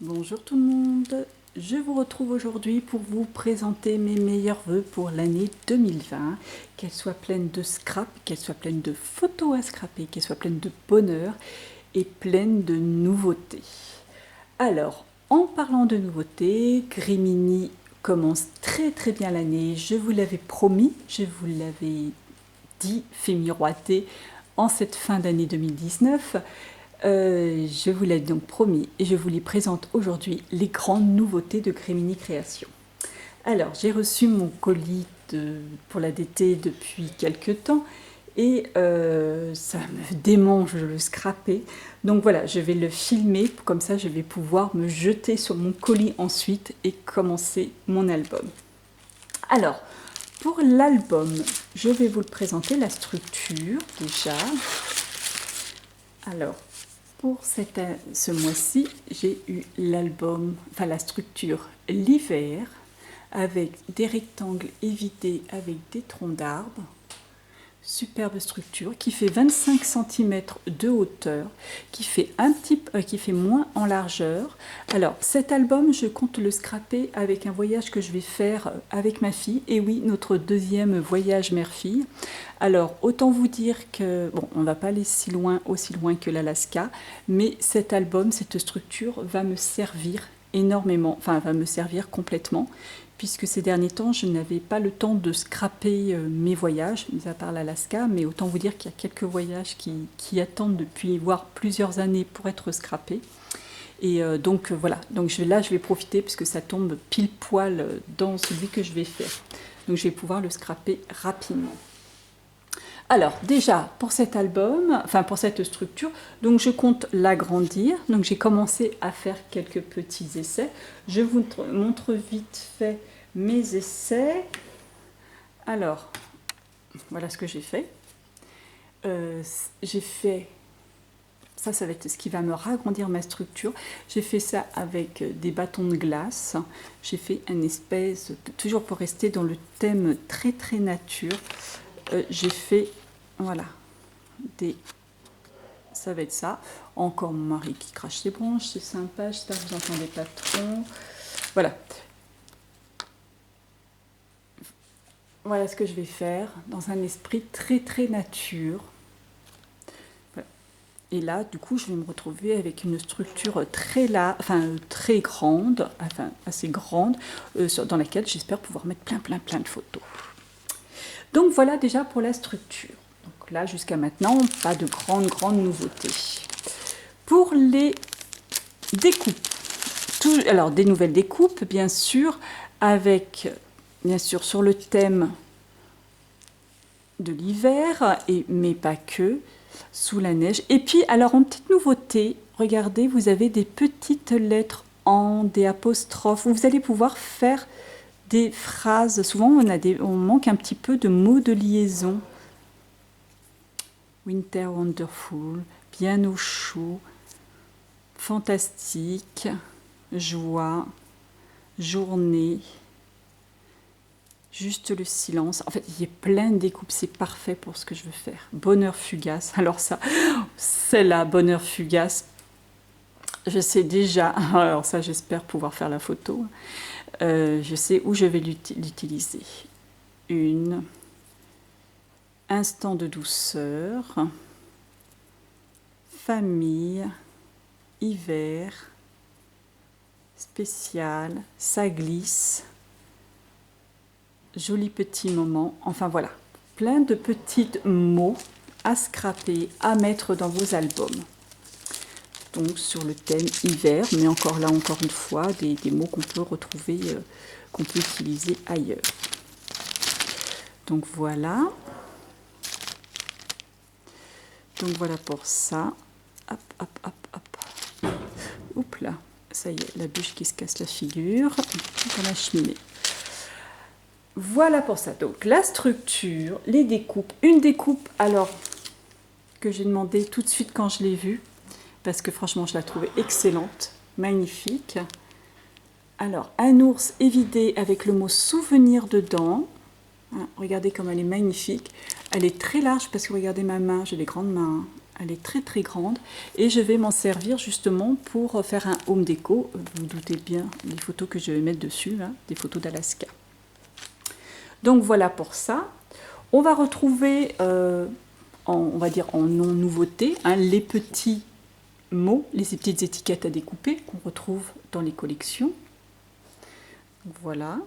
Bonjour tout le monde, je vous retrouve aujourd'hui pour vous présenter mes meilleurs vœux pour l'année 2020, qu'elle soit pleine de scrap, qu'elle soit pleine de photos à scraper, qu'elle soit pleine de bonheur et pleine de nouveautés. Alors, en parlant de nouveautés, Grimini commence très bien l'année, je vous l'avais promis, je vous l'avais dit, fait miroiter en cette fin d'année 2019. Je vous l'ai donc promis et je vous les présente aujourd'hui les grandes nouveautés de Grimini Création. Alors, j'ai reçu mon colis pour la DT depuis quelques temps et ça me démange de le scraper. Donc voilà, je vais le filmer, comme ça je vais pouvoir me jeter sur mon colis ensuite et commencer mon album. Alors, pour l'album, je vais vous le présenter, la structure déjà. Alors, pour ce mois-ci, j'ai eu l'album, enfin la structure l'hiver, avec des rectangles évités avec des troncs d'arbres. Superbe structure qui fait 25 cm de hauteur, qui fait moins en largeur. Alors cet album, je compte le scraper avec un voyage que je vais faire avec ma fille. Et oui, notre deuxième voyage mère-fille. Alors autant vous dire que, bon, on ne va pas aller aussi loin que l'Alaska, mais cet album, cette structure va me servir énormément, enfin va me servir complètement, puisque ces derniers temps, je n'avais pas le temps de scraper mes voyages, mis à part l'Alaska, mais autant vous dire qu'il y a quelques voyages qui attendent depuis voire plusieurs années pour être scrapés. Et donc voilà, donc là je vais profiter puisque ça tombe pile poil dans celui que je vais faire. Donc je vais pouvoir le scraper rapidement. Alors déjà pour cet album, enfin pour cette structure, donc je compte l'agrandir. Donc j'ai commencé à faire quelques petits essais. Je vous montre vite fait mes essais. Alors voilà ce que j'ai fait. J'ai fait ça va être ce qui va me ragrandir ma structure. J'ai fait ça avec des bâtons de glace. J'ai fait une espèce, toujours pour rester dans le thème très nature, j'ai fait, voilà, ça va être ça. Encore mon mari qui crache ses branches, c'est sympa, j'espère que vous n'entendez pas trop. Voilà. Voilà ce que je vais faire, dans un esprit très nature. Et là, du coup, je vais me retrouver avec une structure très grande, enfin assez grande, dans laquelle j'espère pouvoir mettre plein de photos. Donc voilà déjà pour la structure. Donc là, jusqu'à maintenant, pas de grandes nouveautés. Pour les découpes, alors des nouvelles découpes, bien sûr, sur le thème de l'hiver, mais pas que, sous la neige. Et puis, alors en petite nouveauté, regardez, vous avez des petites lettres en, des apostrophes, où vous allez pouvoir faire des phrases. Souvent, on manque un petit peu de mots de liaison. Winter wonderful, bien au chaud, fantastique, joie, journée, juste le silence. En fait, il y a plein de découpes, c'est parfait pour ce que je veux faire. Bonheur fugace, alors ça, c'est la bonheur fugace. Je sais déjà, alors ça j'espère pouvoir faire la photo. Je sais où je vais l'utiliser. Instant de douceur, famille, hiver, spécial, ça glisse, joli petit moment, enfin voilà, plein de petits mots à scraper, à mettre dans vos albums. Donc sur le thème hiver, mais encore une fois, des mots qu'on peut retrouver, qu'on peut utiliser ailleurs. Donc voilà. Donc voilà pour ça. Hop. Oups là, ça y est, la bûche qui se casse la figure dans la cheminée. Voilà pour ça. Donc la structure, les découpes. Une découpe, alors, que j'ai demandé tout de suite quand je l'ai vue, parce que franchement, je la trouvais excellente, magnifique. Alors, un ours évidé avec le mot souvenir dedans. Regardez comme elle est magnifique. Elle est très large parce que regardez ma main, j'ai des grandes mains. Elle est très très grande et je vais m'en servir justement pour faire un home déco. Vous vous doutez bien les photos que je vais mettre dessus, hein, des photos d'Alaska. Donc voilà pour ça. On va retrouver, on va dire en non-nouveauté, hein, les petits mots, les petites étiquettes à découper qu'on retrouve dans les collections. Voilà.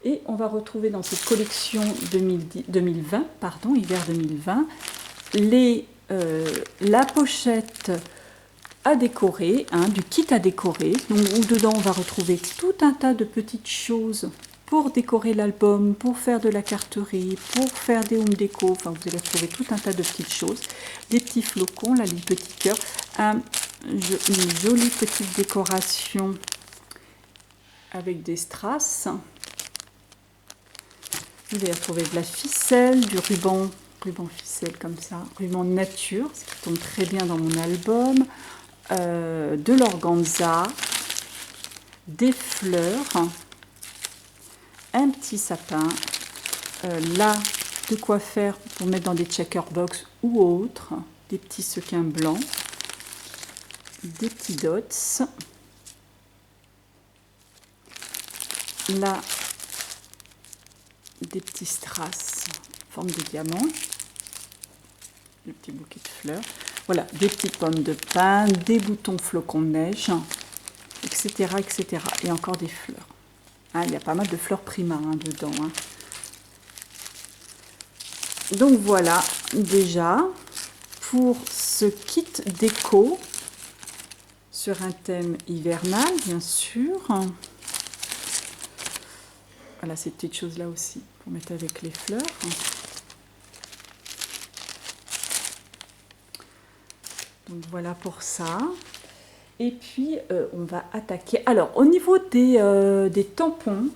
Et on va retrouver dans cette collection 2020, pardon, hiver 2020, la pochette à décorer, hein, du kit à décorer, donc, où dedans on va retrouver tout un tas de petites choses pour décorer l'album, pour faire de la carterie, pour faire des home déco. Enfin, vous allez retrouver tout un tas de petites choses, des petits flocons, là, les petits cœurs, une jolie petite décoration avec des strass. Vous allez retrouver de la ficelle, du ruban ficelle comme ça, ruban nature, ce qui tombe très bien dans mon album, de l'organza, des fleurs, un petit sapin, là de quoi faire pour mettre dans des checkerbox ou autres, des petits sequins blancs, des petits dots, là des petits strass en forme de diamant, le petit bouquet de fleurs, voilà, des petites pommes de pin, des boutons flocons de neige, etc., etc. Et encore des fleurs. Hein, il y a pas mal de fleurs prima dedans. Hein. Donc voilà, déjà, pour ce kit déco, sur un thème hivernal, bien sûr. Voilà, ces petites choses-là aussi, pour mettre avec les fleurs. Donc voilà pour ça. Et puis, on va attaquer. Alors, au niveau des tampons,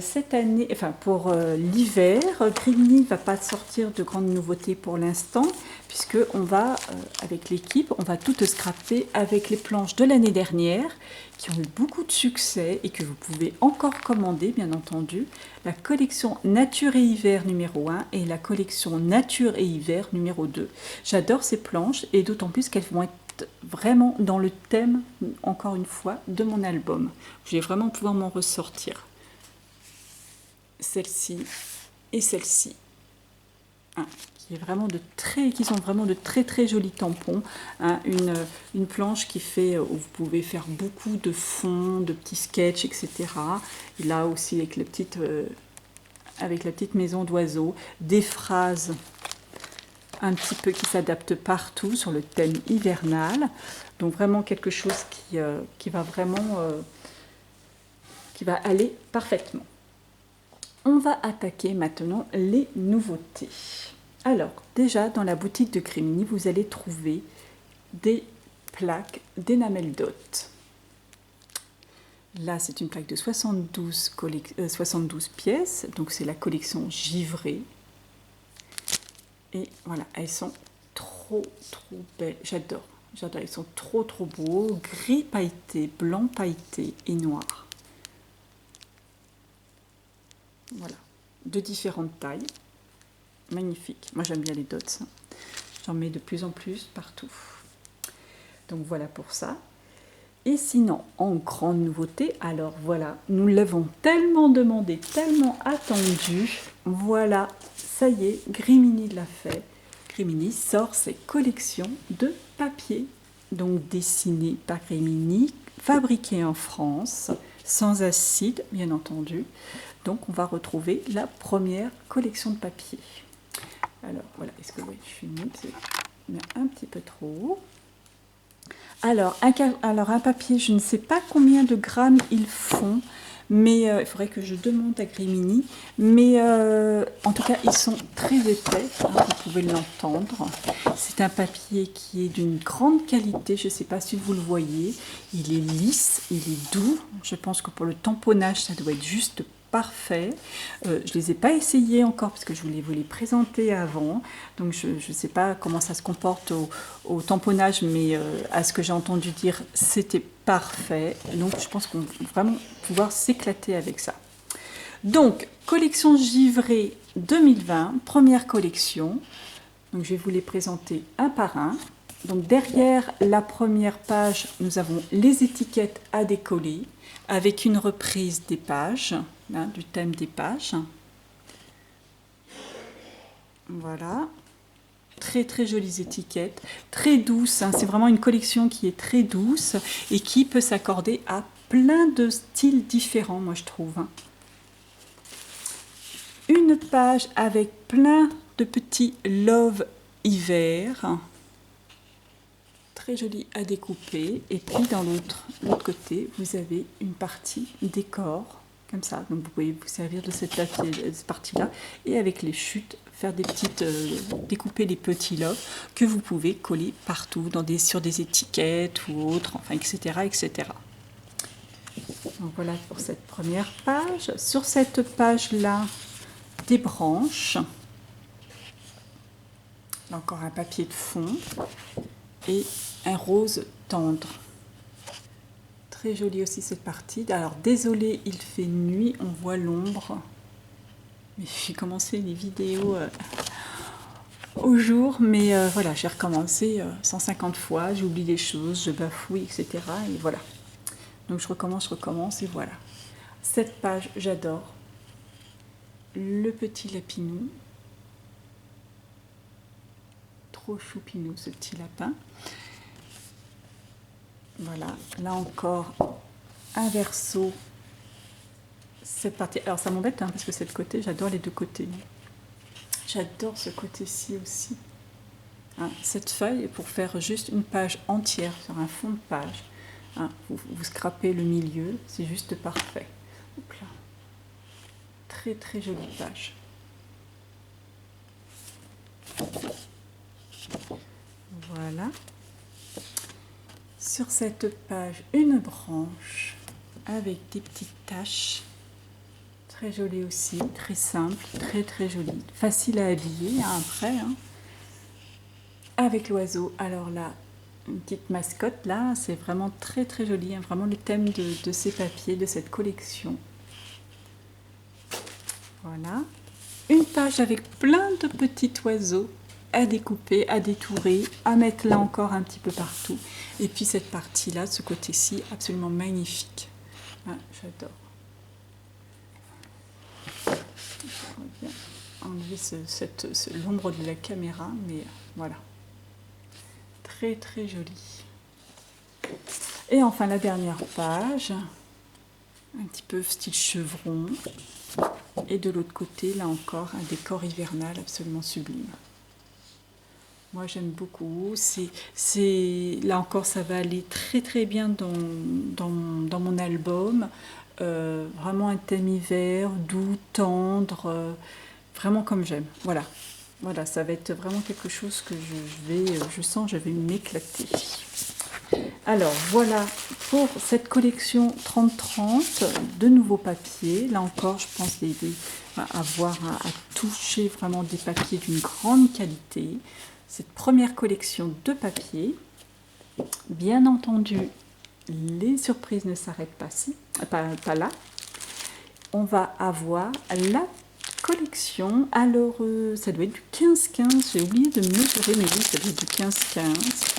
cette année, enfin pour l'hiver, Grimini ne va pas sortir de grandes nouveautés pour l'instant, puisque on va, avec l'équipe, on va tout scraper avec les planches de l'année dernière, qui ont eu beaucoup de succès et que vous pouvez encore commander, bien entendu. La collection Nature et Hiver numéro 1 et la collection Nature et Hiver numéro 2. J'adore ces planches et d'autant plus qu'elles vont être vraiment dans le thème, encore une fois, de mon album. Je vais vraiment pouvoir m'en ressortir. Celle-ci et celle-ci. Hein, qui sont vraiment de très très jolis tampons. Hein, une planche qui fait, où vous pouvez faire beaucoup de fonds, de petits sketchs, etc. Et là aussi avec la petite maison d'oiseaux, des phrases un petit peu qui s'adaptent partout sur le thème hivernal. Donc vraiment quelque chose qui va aller parfaitement. On va attaquer maintenant les nouveautés. Alors, déjà, dans la boutique de Grimini, vous allez trouver des plaques d'enamel dot. Là, c'est une plaque de 72 pièces, donc c'est la collection givrée. Et voilà, elles sont trop belles, j'adore, elles sont trop beaux, gris pailleté, blanc pailleté et noir. Voilà, de différentes tailles. Magnifique. Moi, j'aime bien les dots. J'en mets de plus en plus partout. Donc, voilà pour ça. Et sinon, en grande nouveauté, alors voilà, nous l'avons tellement demandé, tellement attendu. Voilà, ça y est, Grimini l'a fait. Grimini sort ses collections de papier. Donc, dessinées par Grimini, fabriquées en France, sans acide, bien entendu. Donc, on va retrouver la première collection de papier. Alors, voilà, est-ce que oui, je suis mise un petit peu trop haut. Alors, un papier, je ne sais pas combien de grammes ils font, mais il faudrait que je demande à Grimini. Mais en tout cas, ils sont très épais, hein, vous pouvez l'entendre. C'est un papier qui est d'une grande qualité, je ne sais pas si vous le voyez. Il est lisse, il est doux. Je pense que pour le tamponnage, ça doit être juste parfait. Je ne les ai pas essayés encore parce que je voulais vous les présenter avant. Donc je ne sais pas comment ça se comporte au tamponnage, mais à ce que j'ai entendu dire, c'était parfait. Donc je pense qu'on va vraiment pouvoir s'éclater avec ça. Donc, collection givrée 2020, première collection. Donc je vais vous les présenter un par un. Donc derrière la première page, nous avons les étiquettes à décoller avec une reprise des pages, hein, du thème des pages. Voilà. Très très jolies étiquettes, très douces, hein. C'est vraiment une collection qui est très douce et qui peut s'accorder à plein de styles différents, moi je trouve. Une page avec plein de petits love hiver, très joli à découper. Et puis dans l'autre côté, vous avez une partie décor, comme ça. Donc vous pouvez vous servir de cette partie-là et avec les chutes, faire des petites, découper les petits love que vous pouvez coller partout, sur des étiquettes ou autres, enfin, etc., etc. Donc voilà pour cette première page. Sur cette page-là, des branches. Encore un papier de fond et un rose tendre. Très jolie aussi cette partie. Alors désolé, il fait nuit, on voit l'ombre. Mais j'ai commencé les vidéos au jour, mais voilà, j'ai recommencé 150 fois, j'oublie des choses, je bafouille, etc. Et voilà. Donc je recommence et voilà. Cette page, j'adore. Le petit lapinou. Trop choupinou ce petit lapin. Voilà, là encore un verso. Cette partie, alors ça m'embête hein, parce que c'est le côté, j'adore les deux côtés. J'adore ce côté-ci aussi. Hein, cette feuille est pour faire juste une page entière sur un fond de page. Hein, vous scrapez le milieu, c'est juste parfait. Hop là. Très très jolie page. Voilà. Sur cette page, une branche avec des petites taches. Très jolie aussi, très simple, très très jolie. Facile à habiller hein, après. Hein. Avec l'oiseau, alors là, une petite mascotte là, c'est vraiment très très joli. Hein, vraiment le thème de ces papiers, de cette collection. Voilà. Une page avec plein de petits oiseaux à découper, à détourer, à mettre là encore un petit peu partout. Et puis cette partie-là, ce côté-ci, absolument magnifique. Ah, j'adore. Je vais enlever l'ombre de la caméra, mais voilà. Très très joli. Et enfin la dernière page, un petit peu style chevron. Et de l'autre côté, là encore, un décor hivernal absolument sublime. Moi, j'aime beaucoup. Là encore, ça va aller très très bien dans mon album. Vraiment un thème hiver, doux, tendre, vraiment comme j'aime. Voilà. Voilà, ça va être vraiment quelque chose que je sens, je vais m'éclater. Alors voilà pour cette collection 30-30 de nouveaux papiers. Là encore, je pense avoir à toucher vraiment des papiers d'une grande qualité. Cette première collection de papiers. Bien entendu, les surprises ne s'arrêtent pas là. On va avoir la collection. Alors, ça doit être du 15-15. J'ai oublié de mesurer, mais oui, ça doit être du 15-15.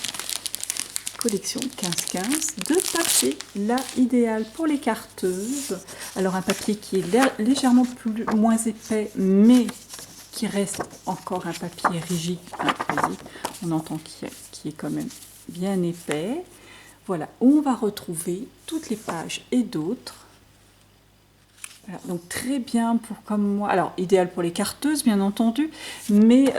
Collection 15-15 de papier, là idéal pour les carteuses. Alors un papier qui est légèrement moins épais, mais qui reste encore un papier rigide. On entend qu'il est quand même bien épais. Voilà, on va retrouver toutes les pages et d'autres. Voilà, donc très bien pour comme moi, alors idéal pour les carteuses bien entendu, mais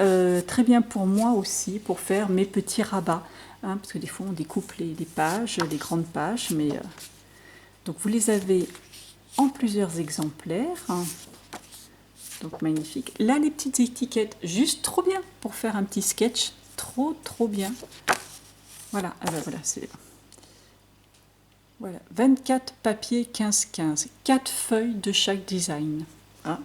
très bien pour moi aussi pour faire mes petits rabats. Hein, parce que des fois on découpe les pages, les grandes pages, mais donc vous les avez en plusieurs exemplaires, hein. Donc magnifique. Là les petites étiquettes, juste trop bien pour faire un petit sketch, trop bien. Voilà, ah ben voilà, c'est voilà, 24 papiers 15-15, 4 feuilles de chaque design. Hein.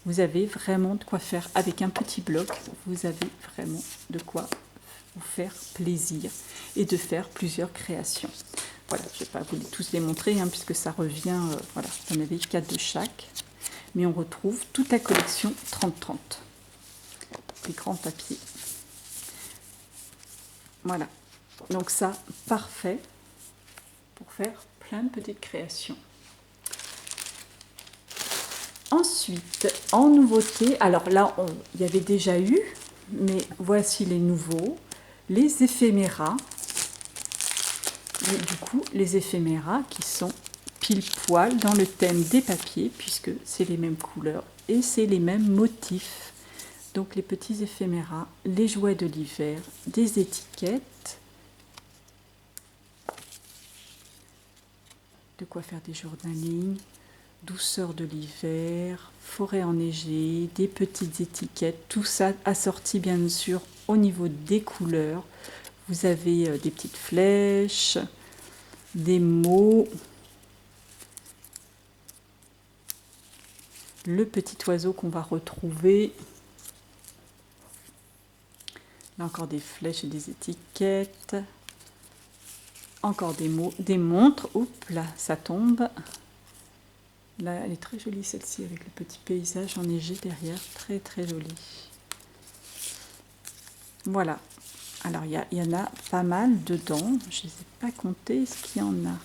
Vous avez vraiment de quoi faire avec un petit bloc, vous avez vraiment de quoi vous faire plaisir et de faire plusieurs créations. Voilà, je ne vais pas vous tous les montrer hein, puisque ça revient, voilà, vous en avez 4 de chaque, mais on retrouve toute la collection 30-30. Des grands papiers. Voilà. Donc ça, parfait pour faire plein de petites créations. Ensuite, en nouveauté, alors là, il y avait déjà eu, mais voici les nouveaux, les éphéméras. Et du coup, les éphéméras qui sont pile poil dans le thème des papiers, puisque c'est les mêmes couleurs et c'est les mêmes motifs. Donc les petits éphéméras, les jouets de l'hiver, des étiquettes, de quoi faire des journaling, douceur de l'hiver, forêt enneigée, des petites étiquettes, tout ça assorti bien sûr au niveau des couleurs. Vous avez des petites flèches, des mots, le petit oiseau qu'on va retrouver. Là encore des flèches et des étiquettes. Encore des mots, des montres. Oups, là, ça tombe. Là, elle est très jolie celle-ci avec le petit paysage enneigé derrière. Très très jolie. Voilà. Alors, il y en a pas mal dedans. Je ne les ai pas comptés. Est-ce qu'il y en a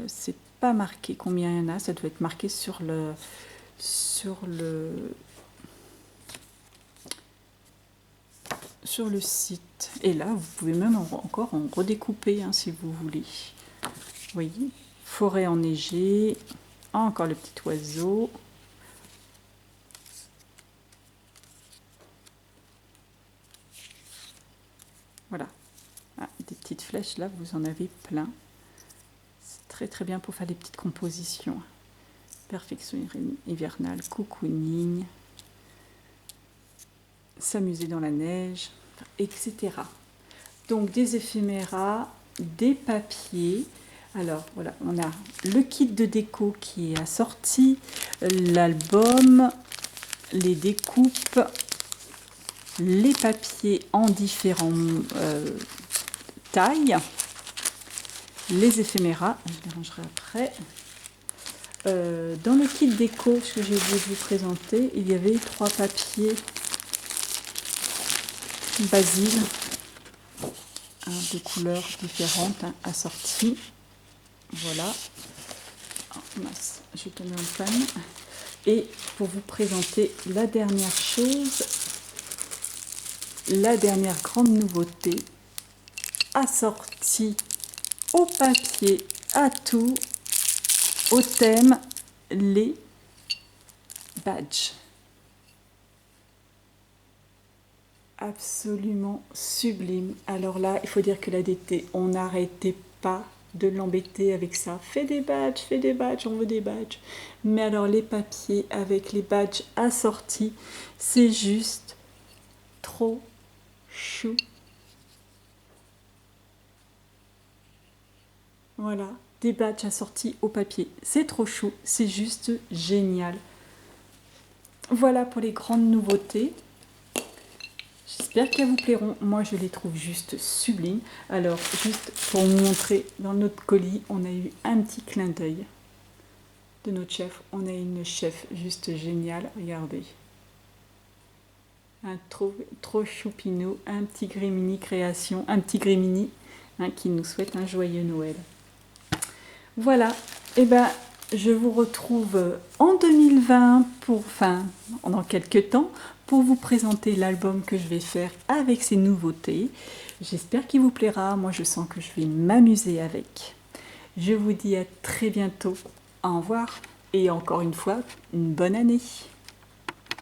c'est pas marqué combien il y en a. Ça doit être marqué sur le site. Et là, vous pouvez même encore en redécouper hein, si vous voulez. Vous voyez, forêt enneigée. Encore le petit oiseau. Voilà. Ah, des petites flèches, là, vous en avez plein. C'est très très bien pour faire des petites compositions. Perfection hivernale, cocooning, s'amuser dans la neige, etc. Donc des éphéméras, des papiers. Alors voilà, on a le kit de déco qui est assorti, l'album, les découpes, les papiers en différentes tailles, les éphéméras, je les rangerai après. Dans le kit déco, ce que j'ai voulu vous présenter, il y avait 3 papiers basil de couleurs différentes assortis. Voilà. Oh, mince, je te mets en panne. Et pour vous présenter la dernière chose, la dernière grande nouveauté, assortie au papier, à tout, au thème, les badges. Absolument sublime. Alors là, il faut dire que l'ADT, on n'arrêtait pas de l'embêter avec ça. Fais des badges, on veut des badges. Mais alors les papiers avec les badges assortis, c'est juste trop chou. Voilà, des badges assortis au papier. C'est trop chou, c'est juste génial. Voilà pour les grandes nouveautés. J'espère qu'elles vous plairont. Moi, je les trouve juste sublimes. Alors, juste pour vous montrer, dans notre colis, on a eu un petit clin d'œil de notre chef. On a une chef juste géniale. Regardez. Un trop choupinou. Un petit Grimini création. Un petit Grimini hein, qui nous souhaite un joyeux Noël. Voilà. Et ben, je vous retrouve en 2020 dans quelques temps pour vous présenter l'album que je vais faire avec ces nouveautés. J'espère qu'il vous plaira. Moi, je sens que je vais m'amuser avec. Je vous dis à très bientôt. Au revoir et encore une fois, une bonne année.